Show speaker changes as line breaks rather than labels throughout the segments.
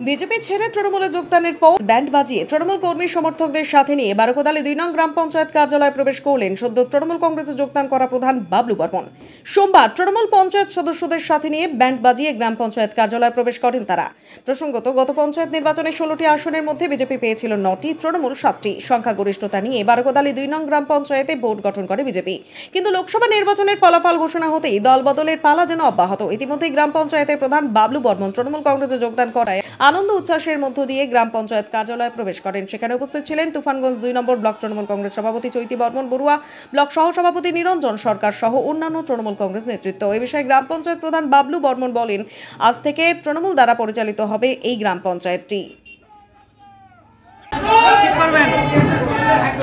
BJP ছেড়ে তৃণমূলে যোগদানের পর ব্যান্ড বাজিয়ে তৃণমূল কর্মী সমর্থকদের সাথে নিয়ে বারোকোদালি 2 নং গ্রাম পঞ্চায়েত কার্যালয়ে প্রবেশ করলেন সদ্য তৃণমূল কংগ্রেসে যোগদান করা প্রধান বাবলু বর্মন। সোমবার তৃণমূল পঞ্চায়েত সদস্যদের সাথে নিয়ে ব্যান্ড বাজিয়ে গ্রাম পঞ্চায়েত কার্যালয়ে প্রবেশ করেন তারা। প্রসঙ্গত, গত পঞ্চায়েত নির্বাচনে 16টি আসনের মধ্যে বিজেপি পেয়েছিল 9টি, তৃণমূল 7টি। সংখ্যাগরিষ্ঠতা নিয়ে বারোকোদালি 2 নং গ্রাম পঞ্চায়েতে ভোট গঠন করে বিজেপি। কিন্তু লোকসভা নির্বাচনের ফলাফল ঘোষণা হতেই দল বদলের পালা যেন অব্যাহত। ইতিমধ্যেই গ্রাম পঞ্চায়েতের প্রধান বাবলু বর্মন তৃণমূল কংগ্রেসে যোগদান করায় আনন্দ উচ্ছ্বাসের মধ্য দিয়ে গ্রাম পঞ্চায়েত কার্যালয়ে প্রবেশ করেন। সেখানে উপস্থিত ছিলেন তুফানগঞ্জ 2 নম্বর ব্লক তৃণমূল কংগ্রেস সভাপতি চৈতি বর্মন বড়ুয়া, ব্লক সহসভাপতি নিরঞ্জন সরকার সহ অন্যান্য তৃণমূল কংগ্রেস নেতৃত্ব। এই বিষয়ে গ্রাম পঞ্চায়েত প্রধান বাবলু বর্মন বলেন, আজ থেকে তৃণমূল দ্বারা পরিচালিত হবে এই গ্রাম পঞ্চায়েতটি।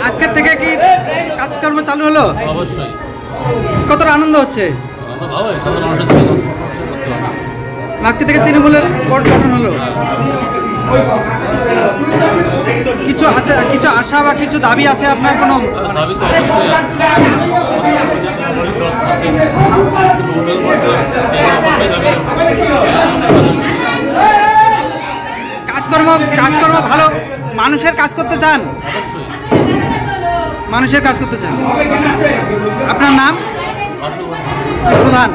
আজকের থেকে কি কাজকর্ম চালু হলো?
অবশ্যই।
কতটা আনন্দ হচ্ছে? আজকে থেকে তৃণমূলের বোর্ড গঠন হলো। কিছু আছে, কিছু আশা বা কিছু দাবি আছে আপনার? কোনো
দাবি তো অবশ্যই
কাজকর্ম ভালো, মানুষের কাজ করতে চান? মানুষের কাজ করতে চান। আপনার নাম? প্রধান।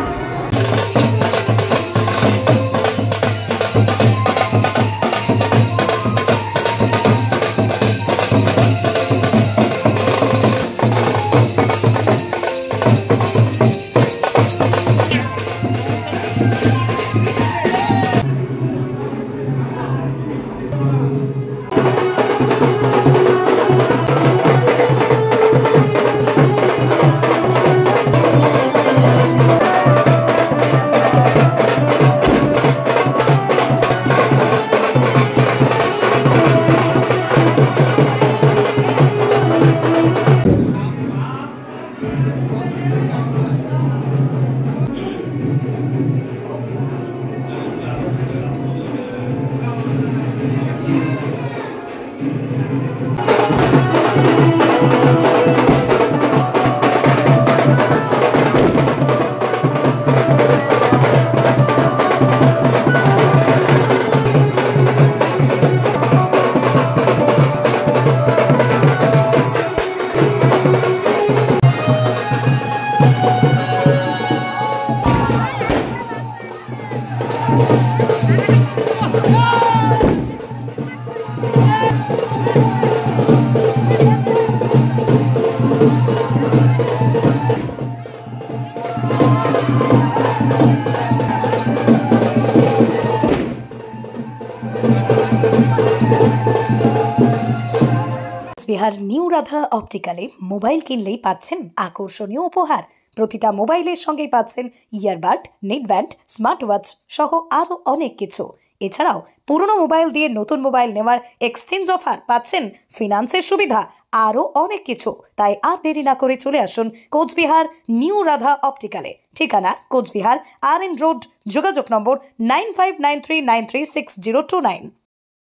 কোচবিহার নিউ রাধা অপটিক্যালে মোবাইল কিনলেই পাচ্ছেন আকর্ষণীয় উপহার। প্রতিটা মোবাইলের সঙ্গেই পাচ্ছেন ইয়ারবাড, নেটব্যান্ড, স্মার্ট ওয়াচ সহ আরও অনেক কিছু। এছাড়াও পুরনো মোবাইল দিয়ে নতুন মোবাইল নেওয়ার এক্সচেঞ্জ অফার, পাচ্ছেন ফিনান্সের সুবিধা, আরও অনেক কিছু। তাই আর দেরি না করে চলে আসুন কোচবিহার নিউ রাধা অপটিক্যালে। ঠিকানা কোচবিহার RN রোড, যোগাযোগ নম্বর 9593936029।